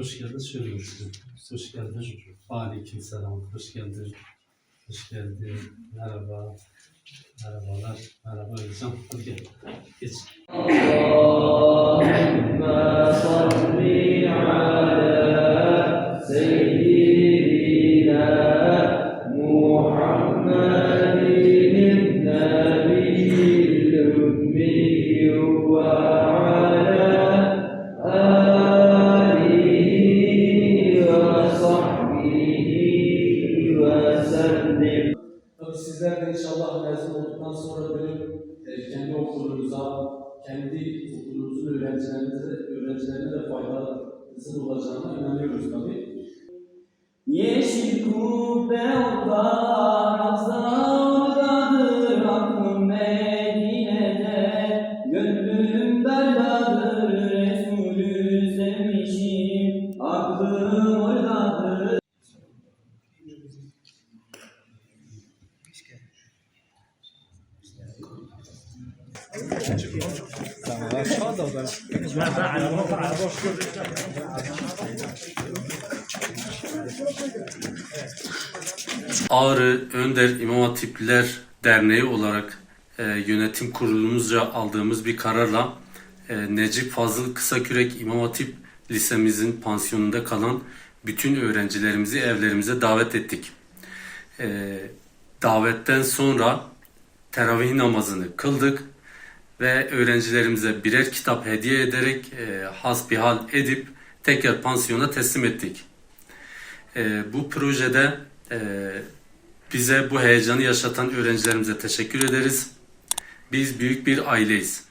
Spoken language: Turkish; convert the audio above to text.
Hoş geldin Şürmüş'tü. Hoş geldin. Aleykümselam. Hoş geldin. Hoş geldin. Merhaba. Merhabalar. Merhaba Özcan. Hadi gel. Geç. Allahümme salli ala seyyidina Muhammedin nebiyyil ümmi ve ala alihi ve sahbihi ve sellim. Tabii sizler de inşallah mezun olduktan sonra dönüp kendi okulunuza, kendi okulunuzun öğrencilerine de faydanızın olacağına inanıyoruz tabii. Yeşil kubbe oda ravzadadır aklım Medine'de, gönlüm dardadır Resulü sevmişim, aklım oradadır. Ağrı Önder İmam Hatipliler Derneği olarak yönetim kurulumuzca aldığımız bir kararla Necip Fazıl Kısakürek İmam Hatip Lisemizin pansiyonunda kalan bütün öğrencilerimizi evlerimize davet ettik. Davetten sonra teravih namazını kıldık ve öğrencilerimize birer kitap hediye ederek hasbihal edip tekrar pansiyona teslim ettik. Bu projede bize bu heyecanı yaşatan öğrencilerimize teşekkür ederiz. Biz büyük bir aileyiz.